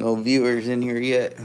No viewers in here yet.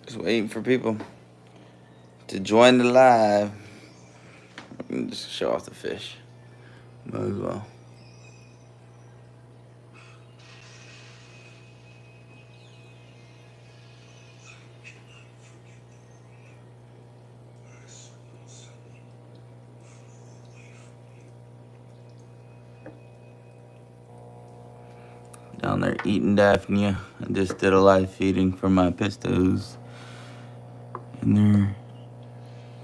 Just waiting for people to join the live. I can just show off the fish. Might as well. Down there eating Daphnia. I just did a live feeding for my pistos. And they're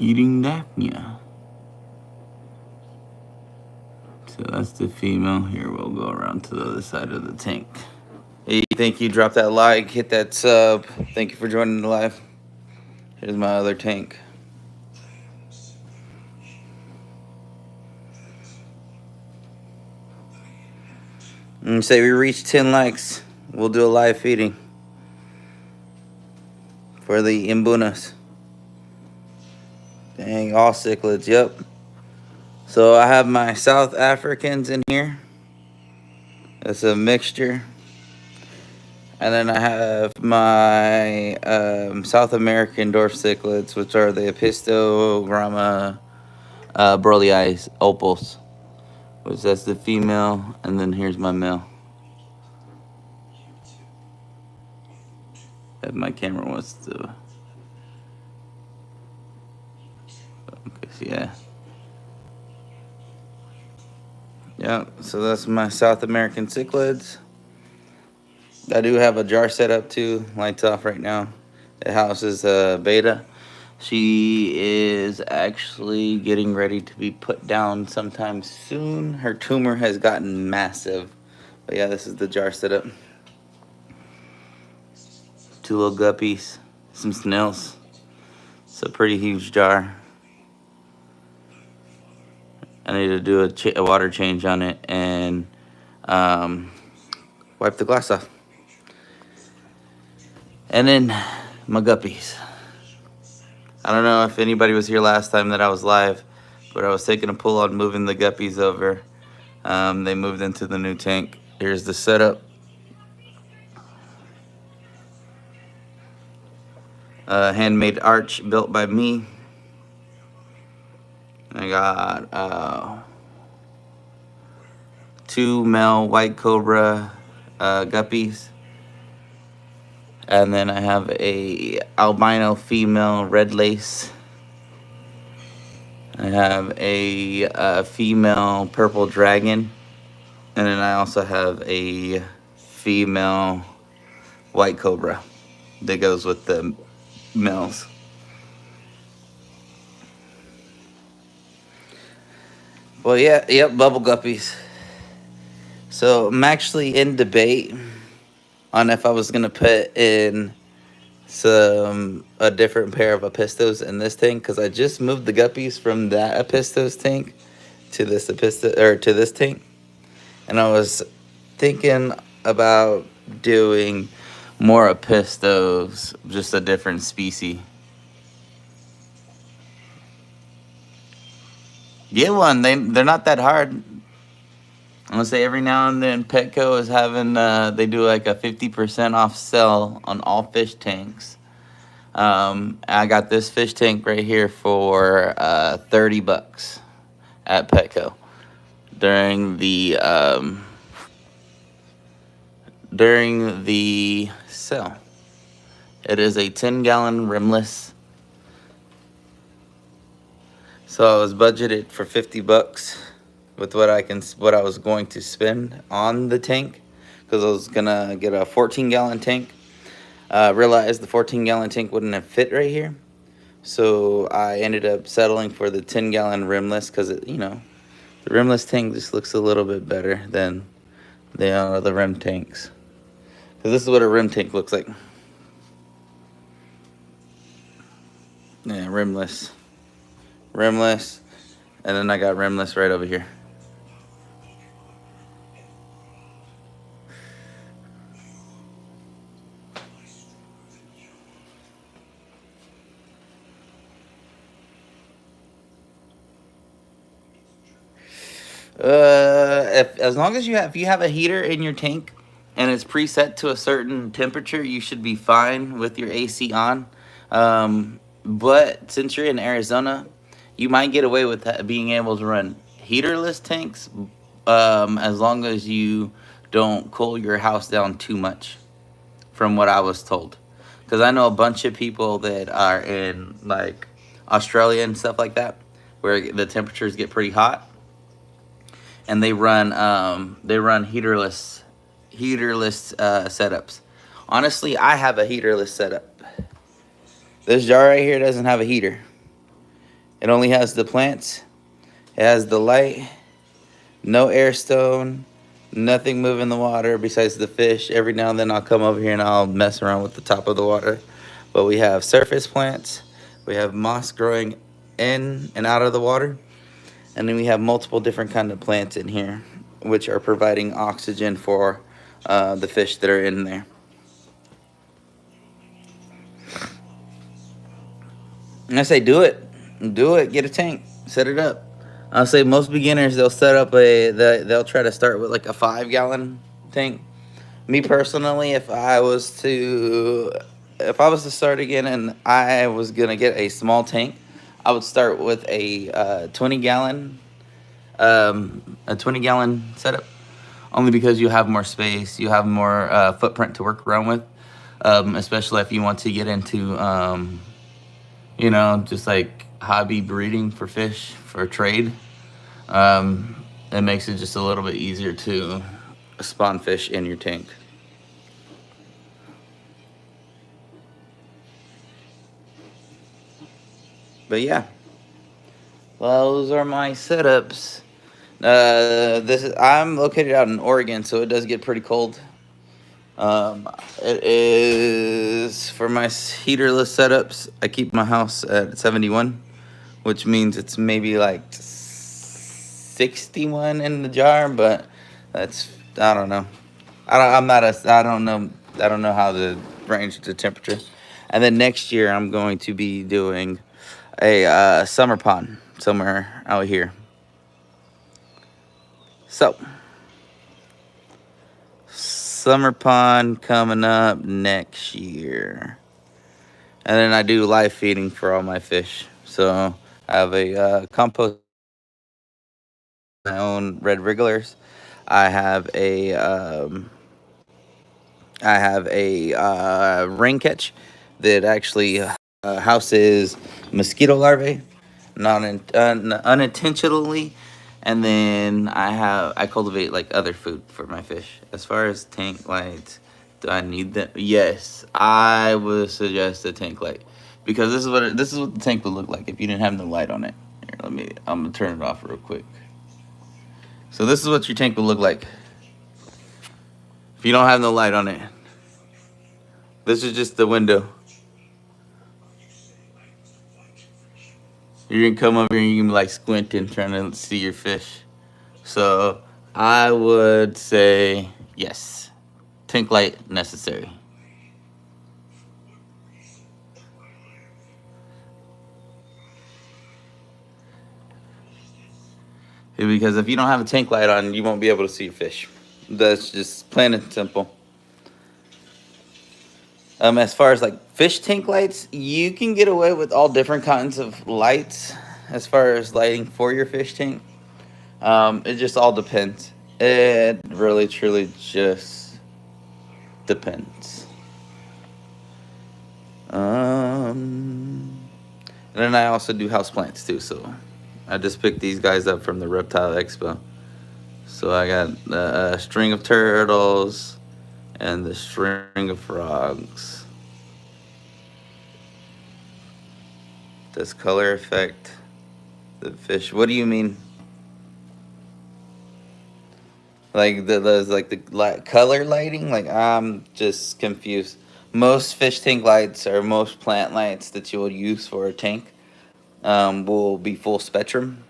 eating Daphnia. So that's the female. Here, we'll go around to the other side of the tank. Hey, thank you. Drop that like, hit that sub. Thank you for joining the live. Here's my other tank. And say we reach 10 likes, we'll do a live feeding for the imbunas. Dang, all cichlids, yep. So I have my South Africans in here. It's a mixture. And then I have my South American dwarf cichlids, which are the Apistogramma burleyi opals, which that's the female, and then here's my male. If my camera wants to focus, yeah. Yeah, so that's my South American cichlids. I do have a jar set up too. Lights off right now. The house is beta. She is actually getting ready to be put down sometime soon. Her tumor has gotten massive. But yeah, this is the jar setup. 2 little guppies, some snails. It's a pretty huge jar. I need to do a water change on it and wipe the glass off. And then my guppies. I don't know if anybody was here last time that I was live, but I was taking a pull on moving the guppies over. They moved into the new tank. Here's the setup. Handmade arch built by me. I got 2 male white cobra guppies. And then I have a albino female red lace. I have a female purple dragon. And then I also have a female white cobra that goes with the males. Well, yeah, yep, bubble guppies. So I'm actually in debate on if I was gonna put in a different pair of Apistos in this tank, because I just moved the guppies from that Apistos tank to this tank, and I was thinking about doing more Apistos, just a different species. Get one. They're not that hard. I'm gonna say every now and then Petco is having they do like a 50% off sale on all fish tanks. I got this fish tank right here for $30 at Petco during the sale. It is a 10-gallon rimless. So I was budgeted for $50 with what I was going to spend on the tank, because I was gonna get a 14-gallon tank. Realized the 14-gallon tank wouldn't have fit right here, so I ended up settling for the 10-gallon rimless, because the rimless tank just looks a little bit better than the rim tanks. Because this is what a rim tank looks like. Yeah, rimless, and then I got rimless right over here. If as long as if you have a heater in your tank and it's preset to a certain temperature, you should be fine with your AC on. But since you're in Arizona, you might get away with being able to run heaterless tanks, as long as you don't cool your house down too much, from what I was told. Because I know a bunch of people that are in like Australia and stuff like that, where the temperatures get pretty hot, and they run heaterless setups. Honestly, I have a heaterless setup. This jar right here doesn't have a heater. It only has the plants. It has the light. No air stone. Nothing moving the water besides the fish. Every now and then I'll come over here and I'll mess around with the top of the water. But we have surface plants. We have moss growing in and out of the water. And then we have multiple different kind of plants in here, which are providing oxygen for the fish that are in there. And I say do it, get a tank, set it up. I'll say most beginners, they'll set up they'll try to start with like a 5-gallon tank. Me personally, if I was to start again and I was gonna get a small tank, I would start with a 20-gallon setup, only because you have more space, you have more footprint to work around with, especially if you want to get into just like hobby breeding for fish for trade. It makes it just a little bit easier to spawn fish in your tank. But yeah, those are my setups. I'm located out in Oregon, so it does get pretty cold. It is for my heaterless setups. I keep my house at 71, which means it's maybe like 61 in the jar, but I don't know. I don't know how to range the temperature. And then next year I'm going to be doing a summer pond somewhere out here. So, summer pond coming up next year. And then I do live feeding for all my fish. So, I have a compost, my own red wrigglers. I have a ring catch that actually houses mosquito larvae, unintentionally. And then I cultivate like other food for my fish. As far as tank lights, do I need them? Yes, I would suggest a tank light, because this is what the tank would look like if you didn't have the light on it. Here, I'm gonna turn it off real quick. So this is what your tank would look like. If you don't have no light on it, this is just the window. You're gonna come over here and you can be like squinting, trying to see your fish. So I would say yes, tank light necessary. Because if you don't have a tank light on, you won't be able to see your fish. That's just plain and simple. As far as like fish tank lights, you can get away with all different kinds of lights as far as lighting for your fish tank. It just all depends. It really, truly just depends. And then I also do houseplants too, so I just picked these guys up from the Reptile Expo. So I got a string of turtles and the string of frogs. Does color affect the fish? What do you mean? Like the color lighting? Like, I'm just confused. Most fish tank lights or most plant lights that you will use for a tank will be full spectrum,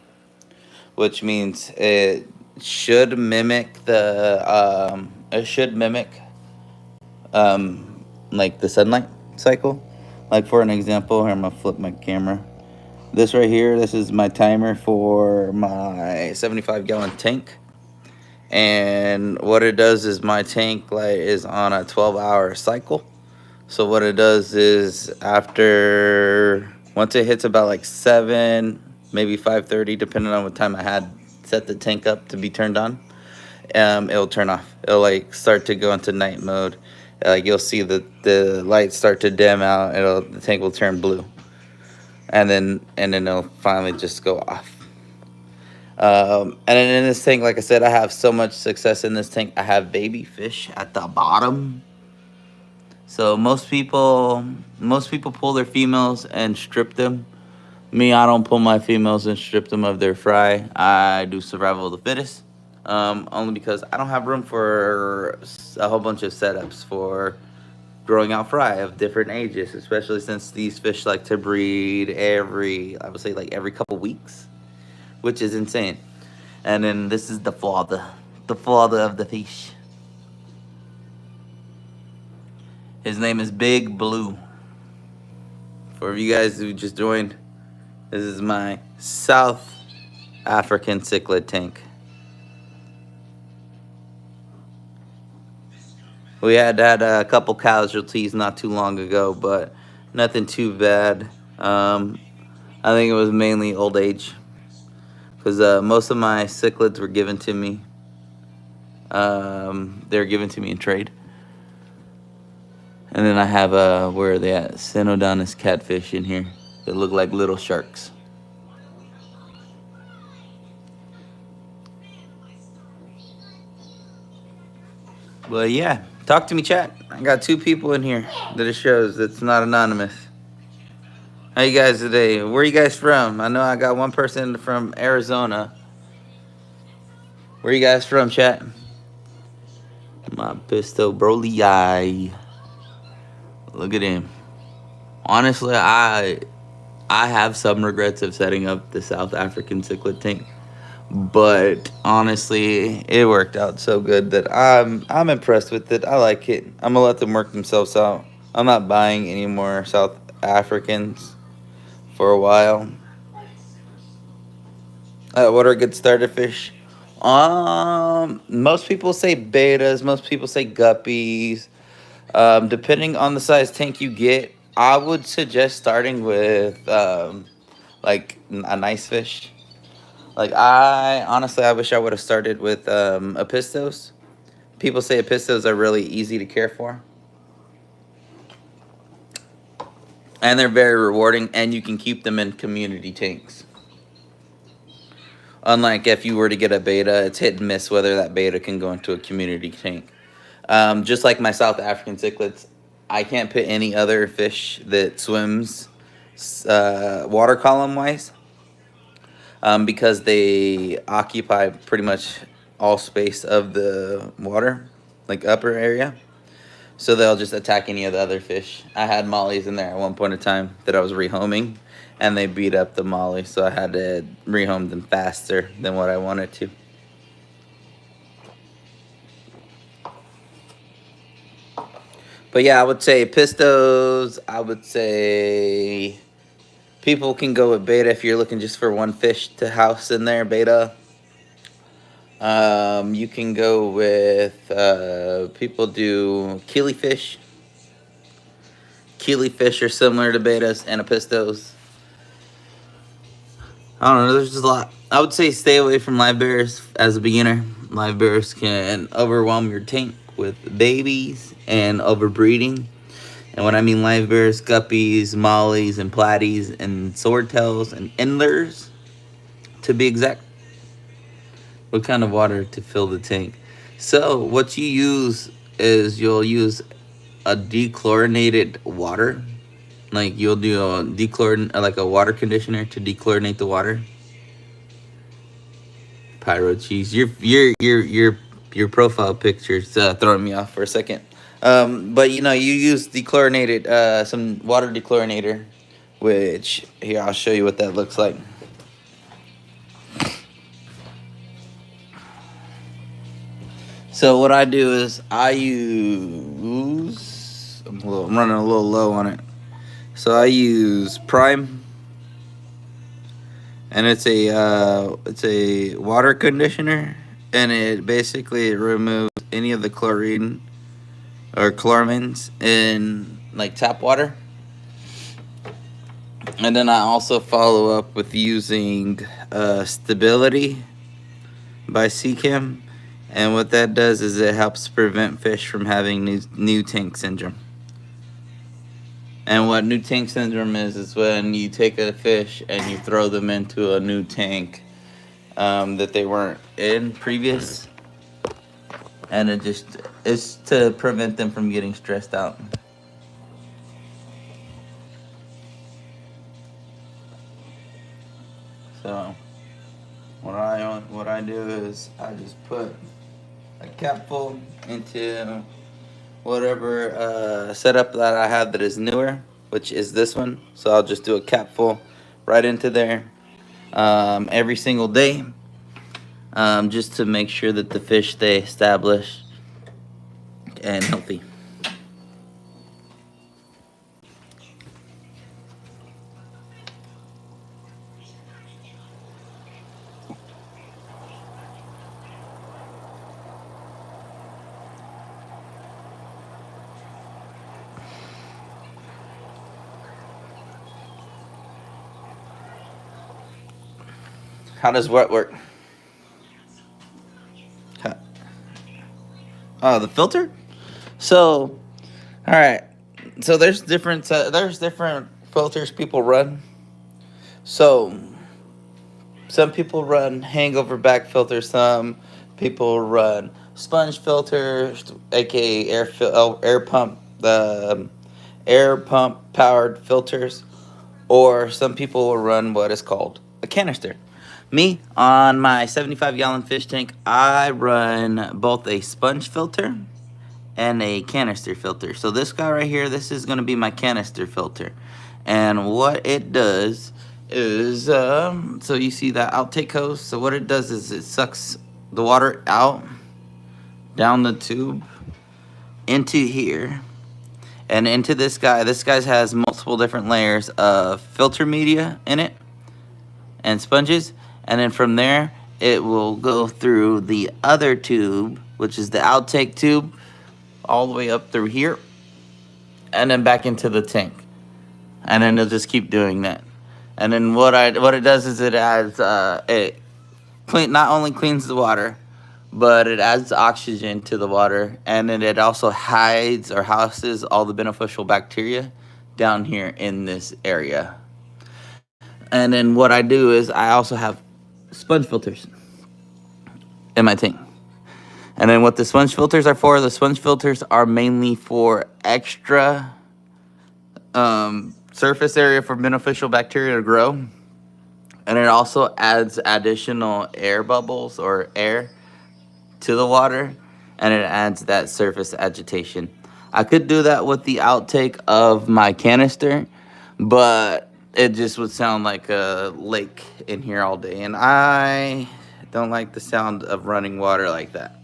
which means it should mimic like the sunlight cycle. Like for an example, here I'm gonna flip my camera. This right here, this is my timer for my 75-gallon tank. And what it does is my tank light is on a 12-hour cycle. So what it does is once it hits about like 7, maybe 5:30, depending on what time I had set the tank up to be turned on, it'll turn off. It'll like start to go into night mode. Like you'll see the lights start to dim out. The tank will turn blue, and then it'll finally just go off. And then in this tank, like I said, I have so much success in this tank. I have baby fish at the bottom. So most people pull their females and strip them. Me, I don't pull my females and strip them of their fry. I do survival of the fittest. Only because I don't have room for a whole bunch of setups for growing out fry of different ages, especially since these fish like to breed I would say like every couple weeks, which is insane. And then this is the father of the fish. His name is Big Blue. For you guys who just joined, this is my South African cichlid tank. We had a couple casualties not too long ago, but nothing too bad. I think it was mainly old age, because most of my cichlids were given to me. They're given to me in trade. And then I have where are they at? Cynodontis catfish in here that look like little sharks. But yeah, talk to me, chat. I got 2 people in here that it shows that's not anonymous. How you guys today? Where are you guys from? I know I got one person from Arizona. Where are you guys from, chat? My pistol Broly eye. Look at him. Honestly, I have some regrets of setting up the South African cichlid tank, but honestly, it worked out so good that I'm impressed with it. I like it. I'm gonna let them work themselves out. I'm not buying any more South Africans for a while. What are good starter fish? Most people say betas. Most people say guppies. Depending on the size tank you get, I would suggest starting with like a nice fish. Like I wish I would have started with apistos. People say apistos are really easy to care for, and they're very rewarding, and you can keep them in community tanks. Unlike if you were to get a beta, it's hit and miss whether that beta can go into a community tank. Just like my South African cichlids, I can't put any other fish that swims water column wise, because they occupy pretty much all space of the water. like upper area. So they'll just attack any of the other fish. I had mollies in there at one point in time that I was rehoming, and they beat up the molly, so I had to rehome them faster than what I wanted to. But yeah, I would say pistos. I would say people can go with beta if you're looking just for one fish to house in there, beta. You can go with, people do killifish. Killifish are similar to betas and pistos. I don't know, there's just a lot. I would say stay away from live bears as a beginner. Live bears can overwhelm your tank with babies and overbreeding. And when I mean live bears, guppies, mollies, and platies, and swordtails, and endlers, to be exact. What kind of water to fill the tank? So what you use is you'll use a dechlorinated water. Like you'll do a like a water conditioner to dechlorinate the water. Pyro cheese. Your profile picture's throwing me off for a second. But you use dechlorinated, some water dechlorinator, which here I'll show you what that looks like. So what I do is I use, I'm running a little low on it. So I use Prime, and it's a water conditioner, and it basically removes any of the chlorine or chloramines in like tap water. And then I also follow up with using Stability by Seachem. And what that does is it helps prevent fish from having new tank syndrome. And what new tank syndrome is when you take a fish and you throw them into a new tank that they weren't in previous. And it's to prevent them from getting stressed out. So what I do is I just put a capful into whatever setup that I have that is newer, which is this one. So I'll just do a capful right into there every single day, just to make sure that the fish stay established and healthy. How does what work? Oh, the filter? So, all right. So there's different filters people run. So some people run hangover back filters. Some people run sponge filters, aka air pump, the air pump powered filters, or some people will run what is called a canister. Me, on my 75-gallon fish tank, I run both a sponge filter and a canister filter. So this guy right here, this is going to be my canister filter. And what it does is, so you see that outtake hose? So what it does is it sucks the water out, down the tube, into here, and into this guy. This guy has multiple different layers of filter media in it and sponges. And then from there, it will go through the other tube, which is the outtake tube, all the way up through here, and then back into the tank. And then it'll just keep doing that. And then what it does is it adds, not only cleans the water, but it adds oxygen to the water, and then it also hides or houses all the beneficial bacteria down here in this area. And then what I do is I also have sponge filters in my tank. And then what the sponge filters are for, the sponge filters are mainly for extra surface area for beneficial bacteria to grow. And it also adds additional air bubbles or air to the water. and it adds that surface agitation. I could do that with the outtake of my canister, but it just would sound like a lake in here all day, and I don't like the sound of running water like that.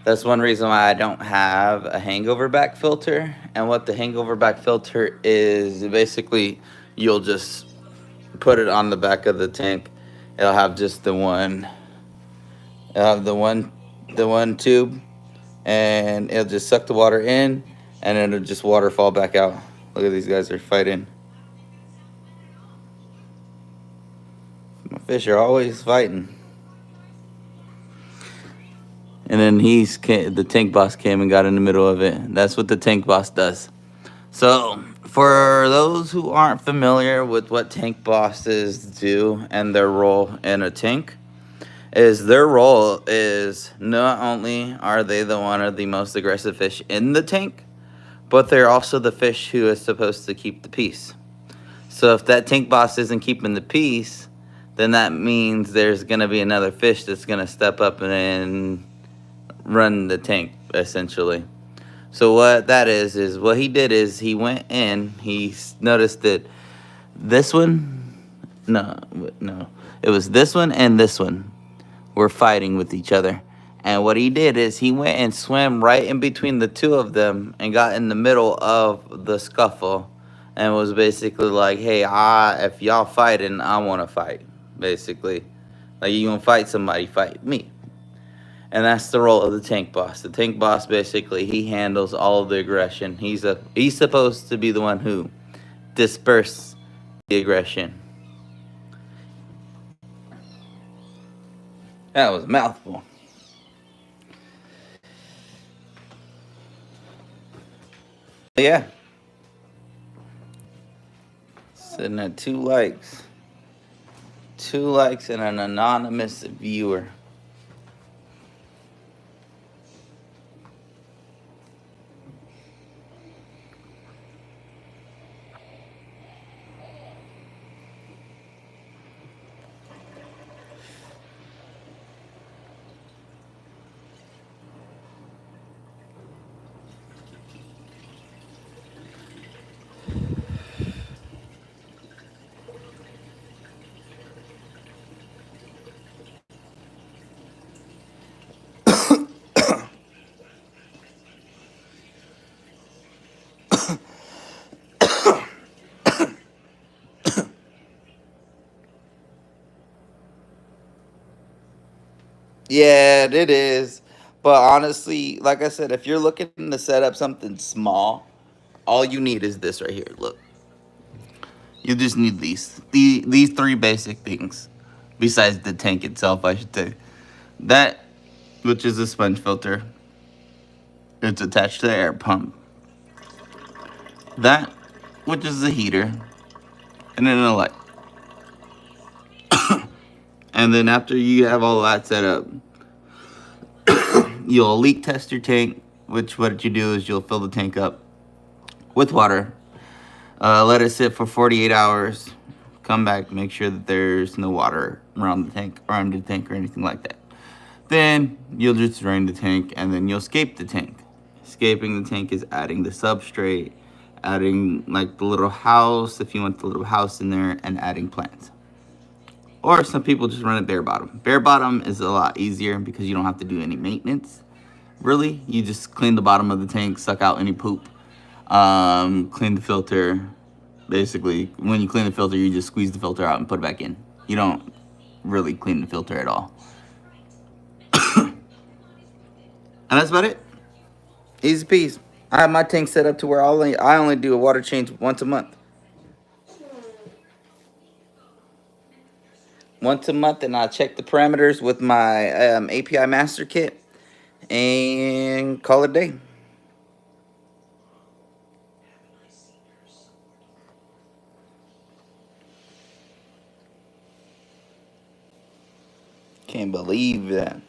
That's one reason why I don't have a hangover back filter. And what the hangover back filter is, basically, you'll just put it on the back of the tank. It'll have just the one. It'll have the one tube, and it'll just suck the water in, and it'll just waterfall back out. Look at these guys are fighting. My fish are always fighting. And then the tank boss came and got in the middle of it. That's what the tank boss does. So, for those who aren't familiar with what tank bosses do and their role in a tank, is their role is not only are they the one of the most aggressive fish in the tank, but they're also the fish who is supposed to keep the peace. So if that tank boss isn't keeping the peace, then that means there's going to be another fish that's going to step up and run the tank, essentially. So what that is what he did is he went in, he noticed that this one, no, it was this one and this one were fighting with each other. And what he did is he went and swam right in between the two of them and got in the middle of the scuffle and was basically like, hey, if y'all fighting, I want to fight, basically. Like, you gonna fight somebody, fight me. And that's the role of the tank boss. The tank boss, basically, he handles all of the aggression. He's supposed to be the one who disperses the aggression. That was a mouthful. Yeah. Sitting at 2 likes. 2 likes and an anonymous viewer. Yeah, it is. But honestly, like I said, if you're looking to set up something small, all you need is this right here. Look. You just need these 3 basic things. Besides the tank itself, I should say. That, which is a sponge filter. It's attached to the air pump. That, which is the heater. And then a light. And then after you have all that set up, you'll leak test your tank, which what you do is you'll fill the tank up with water. Let it sit for 48 hours. Come back, make sure that there's no water around the tank or under the tank or anything like that. Then you'll just drain the tank and then you'll scape the tank. Scaping the tank is adding the substrate, adding like the little house, if you want the little house in there, and adding plants. Or some people just run it bare bottom. Bare bottom is a lot easier because you don't have to do any maintenance. Really, you just clean the bottom of the tank, suck out any poop, clean the filter. Basically, when you clean the filter, you just squeeze the filter out and put it back in. You don't really clean the filter at all. And that's about it. Easy peasy. I have my tank set up to where I only do a water change once a month. Once a month, and I check the parameters with my API master kit and call it a day. Can't believe that.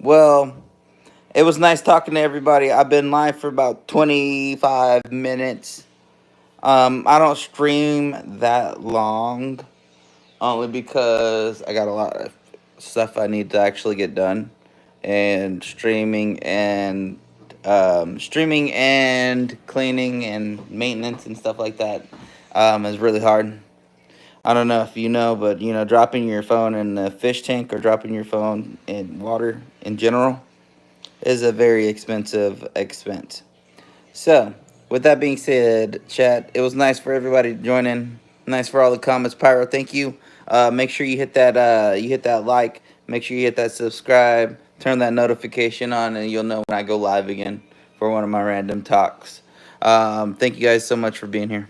Well, it was nice talking to everybody. I've been live for about 25 minutes. I don't stream that long, only because I got a lot of stuff I need to actually get done, and streaming and cleaning and maintenance and stuff like that is really hard. I don't know if you know, but dropping your phone in a fish tank or dropping your phone in water in general is a very expensive expense. So, with that being said, chat, it was nice for everybody to join in. Nice for all the comments, Pyro. Thank you. Make sure you hit that like. Make sure you hit that subscribe. Turn that notification on, and you'll know when I go live again for one of my random talks. Thank you guys so much for being here.